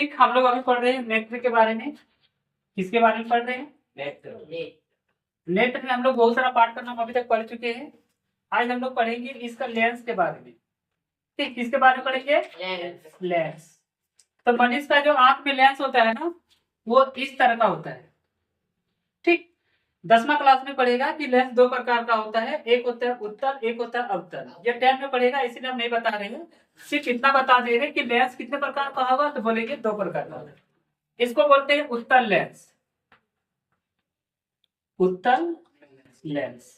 ठीक, हम लोग अभी पढ़ रहे हैं नेत्र के बारे में। किसके बारे में पढ़ रहे हैं? नेत्र में हम लोग बहुत सारा पाठ करना अभी तक पढ़ चुके हैं। आज हम लोग पढ़ेंगे इसका लेंस के बारे में। ठीक, किसके बारे में पढ़ेंगे? लेंस। तो मनुष्य का जो आंख में लेंस होता है ना, वो इस तरह का होता है। ठीक, 10वां क्लास में पढ़ेगा कि लेंस दो प्रकार का होता है, एक होता है उत्तल, एक होता है अवतल। ये 10 में पढ़ेगा, इसीलिए हम नहीं बता रहे हैं, सिर्फ इतना बता दे रहे कि लेंस कितने प्रकार का होगा, तो बोलेंगे 2 प्रकार का। इसको बोलते हैं उत्तल लेंस। उत्तल लेंस।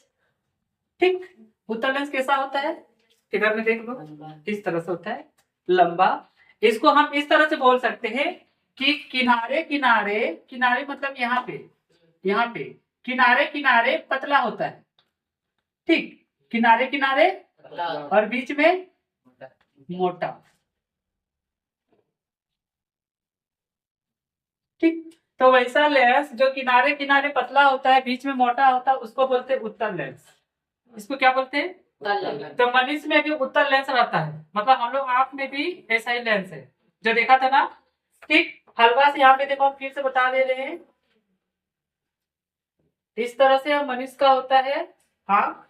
ठीक, उत्तल लेंस कैसा होता है? फिगर में देख लो, इस तरह से होता है, लंबा। इसको हम इस तरह से बोल सकते हैं कि किनारे किनारे, किनारे मतलब यहाँ पे किनारे किनारे पतला होता है। ठीक, किनारे किनारे और बीच में मोटा। ठीक, तो वैसा लेंस जो किनारे किनारे पतला होता है, बीच में मोटा होता है, उसको बोलते हैं उत्तल लेंस। इसको क्या बोलते हैं? तो मनुष्य में भी उत्तल लेंस रहता है, मतलब हम लोग आंख में भी ऐसा ही लेंस है जो देखा था ना। ठीक, हल्का से यहाँ पे देखो, हम फिर से बता दे रहे हैं, इस तरह से मनुष्य का होता है। हाँ,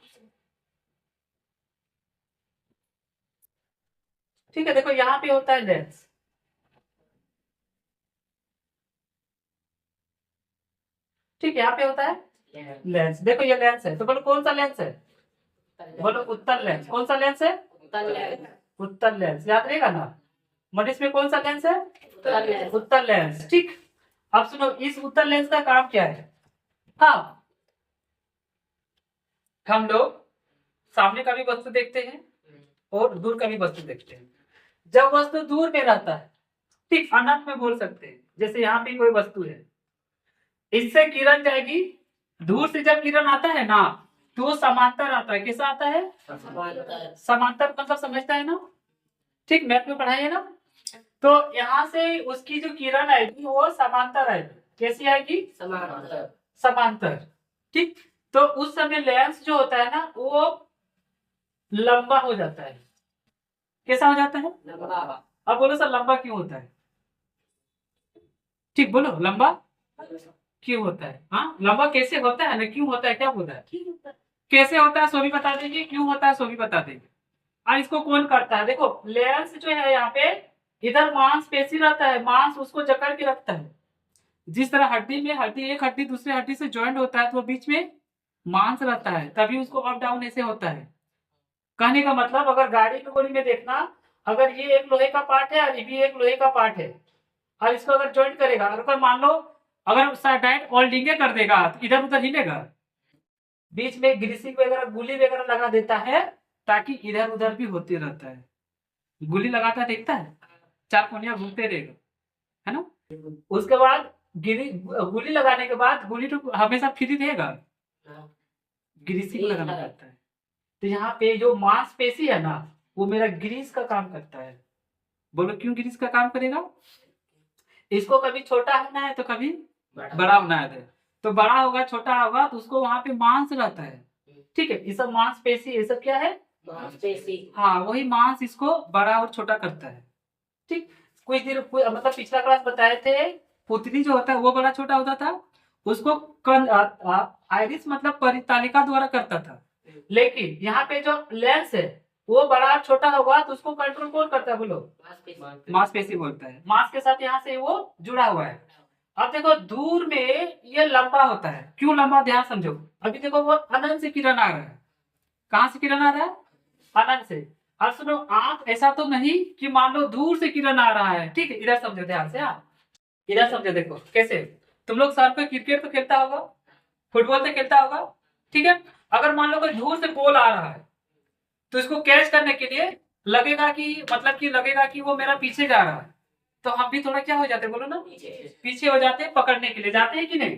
ठीक है, देखो यहाँ पे होता है लेंस। ठीक, यहाँ पे होता है लेंस। देखो ये लेंस है, तो बोलो कौन सा लेंस है? बोलो उत्तल लेंस। कौन सा लेंस है? उत्तल लेंस। याद रहेगा ना, मनुष्य में कौन सा लेंस है? उत्तल लेंस। ठीक, अब सुनो, इस उत्तल लेंस का काम क्या है? हाँ, हम लोग सामने का भी वस्तु देखते हैं और दूर का भी वस्तु देखते हैं। जब वस्तु दूर में रहता है, ठीक, अनंत में बोल सकते हैं, जैसे यहाँ पे कोई वस्तु है, इससे किरण जाएगी, दूर से जब किरण आता है ना, तो वो समांतर आता है। कैसा आता है? समांतर मतलब समझता है ना? ठीक, मैथ में पढ़ाई है ना। तो यहाँ से उसकी जो किरण आएगी वो समांतर आएगी। कैसी आएगी? समांतर। ठीक, तो उस समय लेंस जो होता है ना, वो लंबा हो जाता है। कैसा हो जाता है? लंबा। अब बोलो सर, लंबा क्यों होता है? ठीक, बोलो लंबा क्यों होता है? हाँ, लंबा कैसे होता है ना, क्यों होता है, क्या होता है, कैसे होता है सो भी बता देंगे, क्यों होता है सो भी बता देंगे। और इसको कौन करता है? देखो लेंस जो है यहाँ पे, इधर मांसपेशी रहता है, मांस उसको जकड़ के रखता है। जिस तरह हड्डी में हड्डी, एक हड्डी दूसरे हड्डी से ज्वाइंट होता है, तो बीच में मांस रहता है, तभी उसको अप डाउन ऐसे होता है। कहने का मतलब, अगर गाड़ी की गोली में देखना, अगर ये एक लोहे का पार्ट है और ये भी एक लोहे का पार्ट है, और इसको अगर ज्वाइंट करेगा, अगर मान लो अगर डायरेक्ट होल्डिंग कर देगा, तो इधर उधर हिलेगा। बीच में ग्रीसिंग वगैरह, गुली वगैरह लगा देता है, ताकि इधर उधर भी होते रहता है। गुली लगाता देखता है, 4 कोनिया घूमते रहेगा, है ना। उसके बाद गुली लगाने के बाद गुली तो हमेशा फ्री रहेगा, ग्रीसिंग लगाना पड़ता है। तो यहाँ पे जो मांसपेशी है ना, वो मेरा ग्रीस का काम करता है। बोलो क्यों ग्रीस का काम करेगा? इसको कभी छोटा होना है तो कभी बड़ा होना है, तो बड़ा होगा छोटा होगा, तो उसको वहां पे मांस रहता है। ठीक है, ये सब मांसपेशी, ये सब क्या है? मांसपेशी। हाँ, वही मांस इसको बड़ा और छोटा करता है। ठीक, कुछ दिन मतलब पिछला क्लास बताए थे, पुतली जो होता है वो बड़ा छोटा होता था, उसको आइरिस मतलब परितालिका द्वारा करता था। लेकिन यहाँ पे जो लेंस है, वो बड़ा छोटा होगा, तो उसको कंट्रोल कौन करता है? बोलो मांसपेशी बोलता है। मांस के साथ यहाँ से वो जुड़ा हुआ है। अब देखो दूर में ये लंबा होता है, क्यों लंबा, ध्यान समझो। अभी देखो वो अनंत से किरण आ रहा है। कहाँ से किरण आ रहा है? अनंत से। अब सुनो, आंख ऐसा तो नहीं कि मान लो दूर से किरण आ रहा है। ठीक है, इधर समझो ध्यान से। हाँ, इधर समझो, देखो कैसे। तुम लोग सर पे क्रिकेट तो खेलता होगा, फुटबॉल तो खेलता होगा, ठीक है। अगर मान लो कोई दूर से बॉल आ रहा है, तो इसको कैच करने के लिए लगेगा कि, मतलब कि लगेगा कि वो मेरा पीछे जा रहा है, तो हम भी थोड़ा क्या हो जाते हैं, बोलो ना, पीछे हो जाते हैं, पकड़ने के लिए जाते हैं कि नहीं।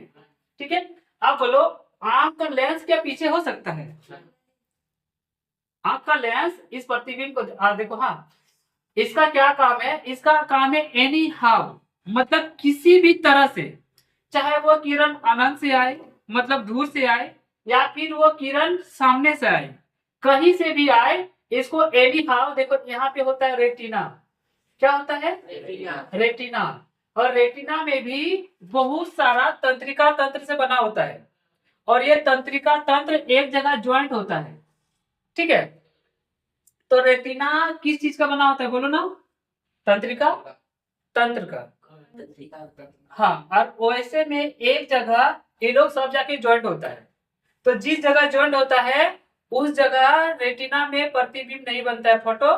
ठीक है, अब बोलो आंख का लेंस क्या पीछे हो सकता है? आंख का लेंस इस प्रतिबिंब को देखो। हाँ, इसका क्या काम है? इसका काम है एनी हाउ, मतलब किसी भी तरह से, चाहे वो किरण अनंत से आए, मतलब दूर से आए, या फिर वो किरण सामने से आए, कहीं से भी आए, इसको एनी हाउ। देखो यहाँ पे होता है रेटिना। क्या होता है? रेटिना। और रेटिना में भी बहुत सारा तंत्रिका तंत्र से बना होता है, और ये तंत्रिका तंत्र एक जगह ज्वाइंट होता है, ठीक है। तो रेटिना किस चीज का बना होता है, बोलो ना? तंत्रिका तंत्र का। हाँ, और ओएसए में एक जगह ये लोग सब जाके ज्वाइंट होता है। तो जिस जगह ज्वाइंट होता है उस जगह रेटिना में प्रतिबिंब नहीं बनता है, फोटो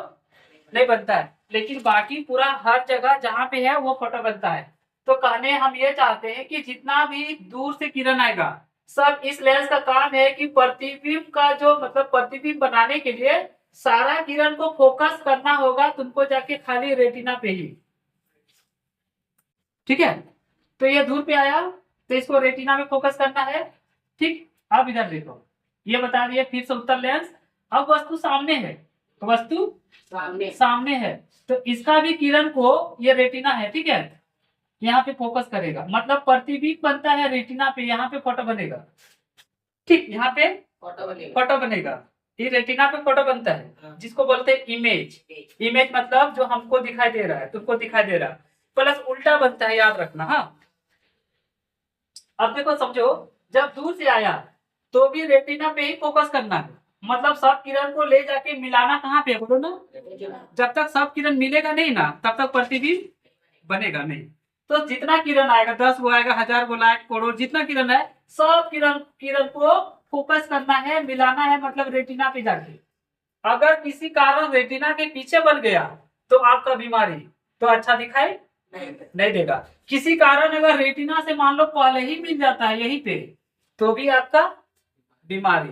नहीं बनता है, लेकिन बाकी पूरा हर जगह जहाँ पे है वो फोटो बनता है। तो कहने हम ये चाहते हैं कि जितना भी दूर से किरण आएगा, सब इस लेंस का काम है कि प्रतिबिंब का जो मतलब प्रतिबिंब बनाने के लिए सारा किरण को फोकस करना होगा तुमको जाके खाली रेटिना पे ही, ठीक है। तो ये दूर पे आया तो इसको रेटिना में फोकस करना है, ठीक। अब इधर देखो, ये बता दिए फिर से उत्तर लेंस। अब वस्तु सामने है, तो वस्तु सामने है, तो इसका भी किरण को ये रेटिना है, ठीक है, यहाँ पे फोकस करेगा, मतलब प्रतिबिंब बनता है रेटिना पे, यहाँ पे फोटो बनेगा, ठीक, यहाँ पे फोटो बनेगा, ये रेटिना पे फोटो बनता है, जिसको बोलते हैं इमेज। इमेज मतलब जो हमको दिखाई दे रहा है, तुमको दिखाई दे रहा है, प्लस उल्टा बनता है, याद रखना। हाँ, अब देखो समझो, जब दूर से आया तो भी रेटिना पे ही फोकस करना है, मतलब सब किरण को ले जाके मिलाना कहाँ पे, बोलो ना? जब तक सब किरण मिलेगा नहीं ना, तब तक प्रतिबिंब बनेगा नहीं। तो जितना किरण आएगा, 10 गो आएगा, 1000 गो लाख करोड़, जितना किरण है, सब किरण को फोकस करना है, मिलाना है, मतलब रेटिना पे जाके। अगर किसी कारण रेटिना के पीछे बन गया तो आपका बीमारी तो अच्छा दिखाई नहीं देगा। किसी कारण अगर रेटिना से मान लो पहले ही मिल जाता है यहीं पे, तो भी आपका बीमारी,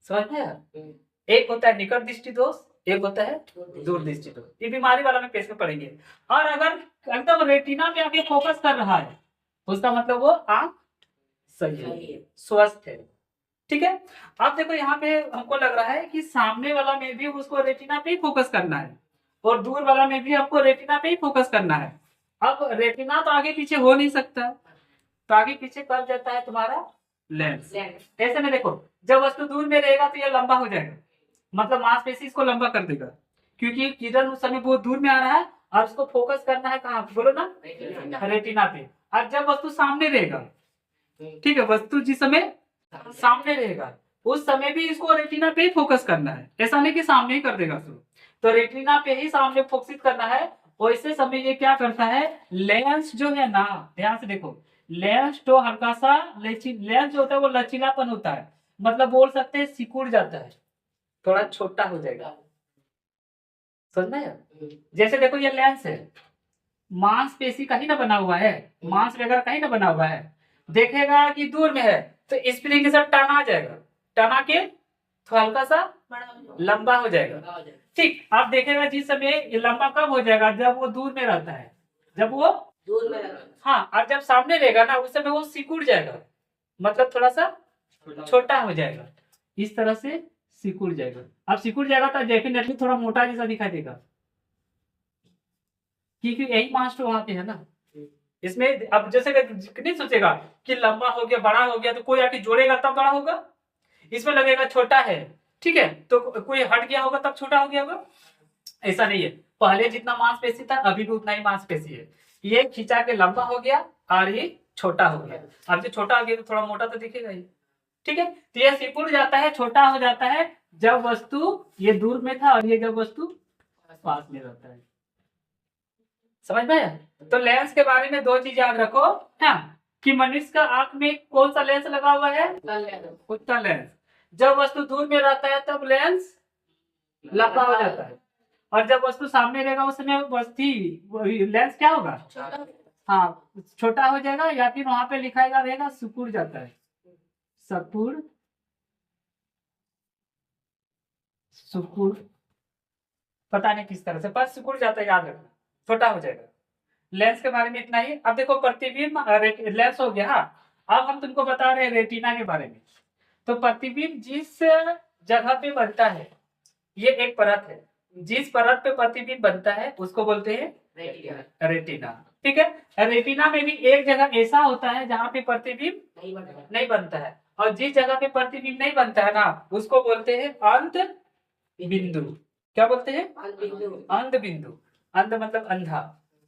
समझ में आया? एक होता है निकट दृष्टि दोष, एक होता है दूर दृष्टि दोष, ये बीमारी वाला में पेश में पढ़ेंगे। और अगर एकदम रेटिना पे आके फोकस कर रहा है, उसका मतलब वो आंख सही है, स्वस्थ है, ठीक है। अब देखो यहाँ पे हमको लग रहा है कि सामने वाला में भी उसको रेटिना पे ही फोकस करना है, और दूर वाला में भी आपको रेटिना पे ही फोकस करना है। अब रेटिना तो आगे पीछे हो नहीं सकता, तो आगे पीछे कर जाता है तुम्हारा लेंस। ऐसे में देखो, जब वस्तु दूर में रहेगा तो यह लंबा हो जाएगा, मतलब मांसपेशी इसको लंबा कर देगा, क्योंकि किरण उस समय बहुत दूर में आ रहा है और उसको फोकस करना है कहाँ, बोलो ना? रेटिना पे। और जब वस्तु सामने रहेगा, ठीक है, वस्तु जिस समय सामने रहेगा उस समय भी इसको रेटिना पे ही फोकस करना है, ऐसा नहीं कि सामने ही कर देगा तो रेटिना पे ही सामने फोकस करना है। वैसे समय ये क्या करता है, लेंस जो है ना, ध्यान से देखो, लेंस तो हल्का सा लेंस जो होता है वो लचीलापन होता है, मतलब बोल सकते हैं सिकुड़ जाता है, थोड़ा छोटा हो जाएगा, समझ में आया? जैसे देखो ये लेंस है, मांसपेशी कहीं ना बना हुआ है, मांस वगैरह कहीं ना बना हुआ है, देखेगा कि दूर में है तो स्प्रिंग के साथ टाना आ जाएगा, टाना के तो हल्का सा लंबा हो जाएगा, ठीक। आप देखेगा जिस समय ये लंबा कब हो जाएगा, जब वो दूर में रहता है, जब वो दूर में रहता है, हाँ, और जब सामने रहेगा ना उस समय वो सिकुड़ जाएगा, मतलब थोड़ा सा छोटा हो जाएगा, इस तरह से सिकुड़ जाएगा। अब सिकुड़ जाएगा तो डेफिनेटली थोड़ा मोटा जैसा दिखाई देगा, क्योंकि यही मास्टर वहां पे है ना। इसमें अब जैसे नहीं सोचेगा कि लंबा हो गया, बड़ा हो गया, तो कोई आके जोड़ेगा तब बड़ा होगा, इसमें लगेगा छोटा है, ठीक है, तो कोई हट गया होगा तब छोटा हो गया होगा, ऐसा नहीं है। पहले जितना मांसपेशी था अभी भी उतना ही मांसपेशी है, ये खिंचा के लंबा हो गया और ये छोटा हो गया। अब जो छोटा हो गया तो थोड़ा मोटा तो दिखेगा ही, ठीक है। तो ये सिकुड़ जाता है, छोटा हो जाता है जब वस्तु ये दूर में था और ये जब वस्तु पास में रहता है, समझ में आया? तो लेंस के बारे में दो चीज याद रखो, हाँ, कि मनुष्य का आंख में कौन सा लेंस लगा हुआ है, उत्तल लेंस। जब वस्तु दूर में रहता है तब लेंस लंबा हो जाता है, और जब वस्तु सामने रहेगा उस समय वस्तु लेंस क्या होगा, हाँ, छोटा हो जाएगा, या फिर वहां पे लिखाएगा रहेगा सिकुड़ जाता है, सिकुड़ सिकुड़, पता नहीं किस तरह से, पर सिकुड़ जाता है, याद रखना, छोटा हो जाएगा। लेंस के बारे में इतना ही। अब देखो प्रतिबिंब लेंस हो गया, हाँ, अब हम तुमको बता रहे हैं रेटिना के बारे में। तो प्रतिबिंब जिस जगह पे बनता है, ये एक परत है, जिस परत पे प्रतिबिंब बनता है उसको बोलते हैं रेटिना, ठीक है। रेटिना में भी एक जगह ऐसा होता है जहाँ पे प्रतिबिंब नहीं बनता है, और जिस जगह पे प्रतिबिंब नहीं बनता है ना उसको बोलते हैं अंध बिंदु। क्या बोलते हैं? अंध बिंदु। अंध मतलब अंधा,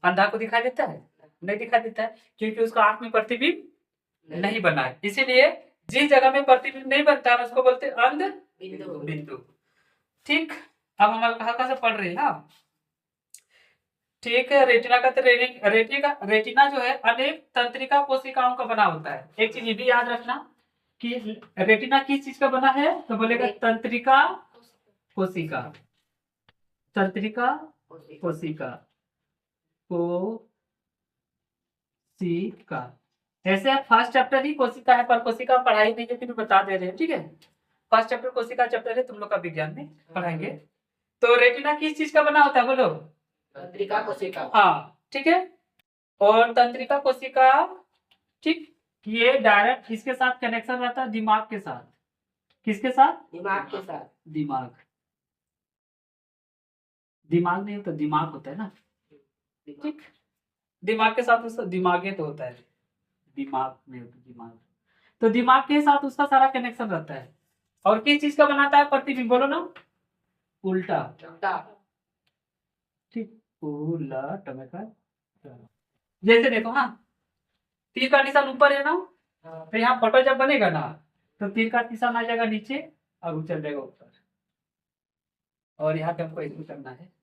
अंधा को दिखाई देता है, नहीं दिखाई देता है, क्योंकि उसका आंख में प्रतिबिंब नहीं बना है। इसीलिए जिस जगह में प्रतिबिंब नहीं बनता है उसको बोलते हैं अंध बिंदु। ठीक, अब हम हल्का सा पढ़ रहे हैं ना। ठीक है, रेटिना का रेटिना जो है अनेक तंत्रिका कोशिकाओं का बना होता है। एक चीज ये भी याद रखना कि रेटिना किस चीज का बना है, तो बोलेगा तंत्रिका कोशिका, तंत्रिका कोशिका, कोशिका। ऐसे फर्स्ट चैप्टर ही कोशिका है, पर कोशिका पढ़ाई नहीं है, फिर बता दे रहे हैं। ठीक है, फर्स्ट चैप्टर कोशिका चैप्टर है, तुम लोग का विज्ञान में पढ़ाएंगे। तो रेटिना किस चीज का बना होता है, बोलो? तंत्रिका कोशिका। हाँ, ठीक है। और तंत्रिका कोशिका, ठीक, ये डायरेक्ट किसके साथ कनेक्शन रहता है? दिमाग के साथ। किसके साथ? दिमाग के साथ। दिमाग नहीं होता, दिमाग होता है ना, ठीक। दिमाग के साथ उसका दिमागे तो होता है, दिमाग में होता है दिमाग। तो दिमाग के साथ उसका सारा कनेक्शन रहता है। और किस चीज का बनाता है प्रतिबिंब, बोलो ना? उल्टा, ठीक, उलट में का। जैसे देखो, हाँ, तीर का निशान ऊपर है ना, तो यहाँ फोटो जब बनेगा ना, तो तीर का निशान आ जाएगा नीचे और चल जाएगा ऊपर। और यहाँ पे हमको ऐसे करना है,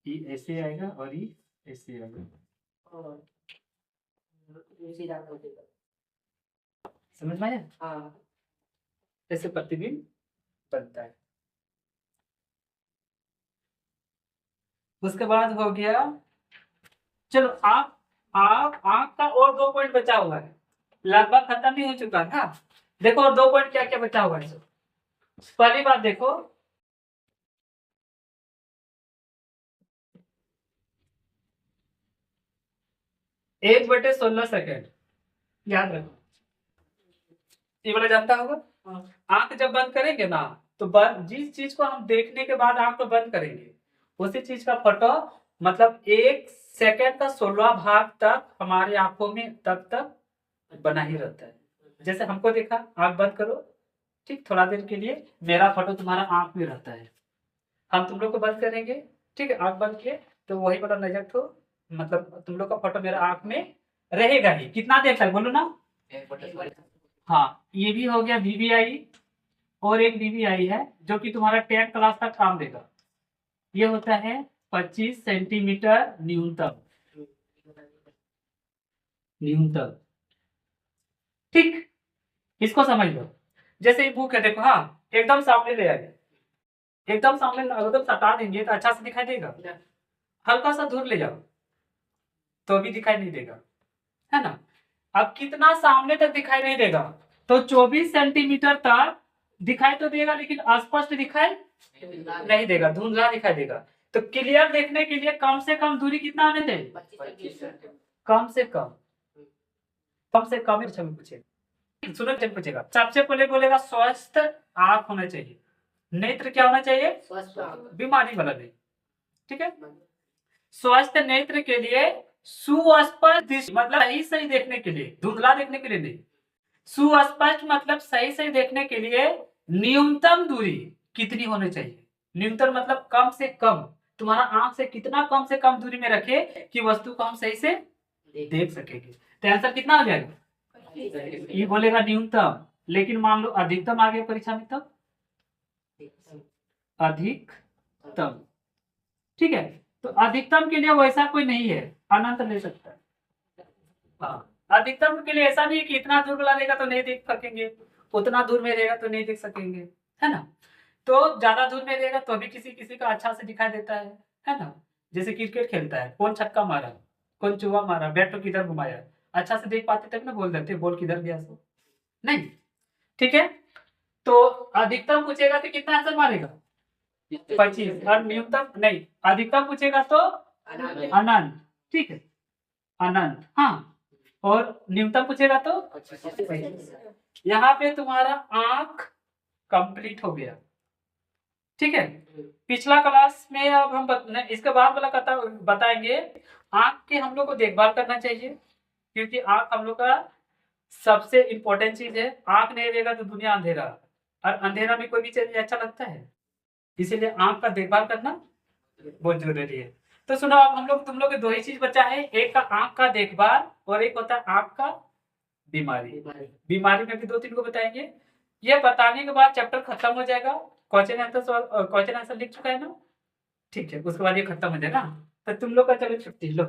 ये ऐसे आएगा और ये ऐसे आएगा, समझ में आया? हाँ, ऐसे प्रतिबिंब बनता है। उसके बाद हो गया, चलो आप आंख का और 2 पॉइंट बचा हुआ है, लगभग खत्म ही हो चुका है। देखो और 2 पॉइंट क्या क्या बचा हुआ है। पहली बात देखो, एक बटे 16 सेकेंड, याद रखो, ये वाला जानता होगा। आंख जब बंद करेंगे ना, तो जिस चीज को हम देखने के बाद आंख को बंद करेंगे, उसी चीज का फोटो मतलब 1 सेकेंड का 16 भाग तक हमारी आंखों में तब तक बना ही रहता है। जैसे हमको देखा, आंख बंद करो, ठीक, थोड़ा देर के लिए मेरा फोटो तुम्हारा आंख में रहता है। हम तुम लोग को बंद करेंगे, ठीक है, आंख बंद किए, तो वही वाला नजर तो मतलब तुम लोग का फोटो मेरा आंख में रहेगा ही। कितना देर तक, बोलो ना? हाँ, ये भी हो गया वीवीआई। और एक वीवीआई है जो कि तुम्हारा 10 क्लास तक काम देगा। ये होता है 25 सेंटीमीटर न्यूनतम, न्यूनतम, ठीक। इसको समझ लो। जैसे ये बुक है, देखो, हाँ, एकदम सामने ले आए, एकदम सामने एकदम सटा देंगे तो अच्छा से दिखाई देगा? हल्का सा दूर ले जाओ तो भी दिखाई नहीं देगा, है ना? अब कितना सामने तक दिखाई नहीं देगा, तो 24 सेंटीमीटर तक दिखाई तो देगा, लेकिन अस्पष्ट दिखाई नहीं देगा, धुंधला दिखाई देगा। तो क्लियर देखने के लिए कम से कम दूरी कितना होना चाहिए? कम से कम पूछेगा, सुनो, पूछेगा। सबसे पहले बोलेगा स्वस्थ आंख होना चाहिए। नेत्र क्या होना चाहिए? बीमारी वाला नहीं, ठीक है। स्वस्थ नेत्र के लिए सुस्पष्ट दृष्टि मतलब सही देखने के लिए, धुंधला देखने के लिए नहीं। सुस्पष्ट मतलब सही देखने के लिए न्यूनतम दूरी कितनी होनी चाहिए? न्यूनतम मतलब कम से कम, तुम्हारा आंख से कितना कम से कम दूरी में रखे कि वस्तु को हम सही से देख सकेंगे। तो आंसर कितना हो जाएगा? ये बोलेगा न्यूनतम, लेकिन मान लो अधिकतम आ गया परीक्षा में, तब अधिकतम, ठीक है। तो अधिकतम के लिए वैसा कोई नहीं है, अनंत ले सकता है। हाँ, अधिकतम के लिए ऐसा नहीं है कि इतना दूर रहेगा तो नहीं देख सकेंगे, उतना दूर में रहेगा तो नहीं देख सकेंगे, है ना? तो ज्यादा दूर में रहेगा तो भी किसी किसी का अच्छा से दिखाई देता है ना? जैसे क्रिकेट खेलता है, कौन छक्का मारा, कौन चौका मारा, बैट तो किधर घुमाया, अच्छा से देख पाते तब ना बोल देते बॉल किधर गया, सो नहीं, ठीक है। तो अधिकतम पूछेगा तो कितना आंसर मारेगा? 25। और न्यूनतम नहीं, अधिकतम पूछेगा तो अनंत, ठीक है, अनंत, हाँ। और न्यूनतम पूछेगा तो 25। यहाँ पे तुम्हारा आंख कंप्लीट हो गया, ठीक है। पिछला क्लास में अब हम इसके बाद वाला बताएंगे। आंख के हम लोग को देखभाल करना चाहिए, क्योंकि आंख हम लोग का सबसे इम्पोर्टेंट चीज है। आंख नहीं रहेगा तो दुनिया अंधेरा, और अंधेरा में कोई भी चीज अच्छा लगता है, इसीलिए आंख का देखभाल करना बहुत जरूरी है। तो सुनो, अब हम लोग तुम लोग के दो ही चीज बचा है, एक का आंख का देखभाल और एक होता है आंख का बीमारी। बीमारी में भी दो तीन को बताएंगे। ये बताने के बाद चैप्टर खत्म हो जाएगा। क्वेश्चन आंसर लिख चुका है ना? ठीक है, उसके बाद ये खत्म हो जाएगा। तो तुम लोग का चलो छुट्टी लो।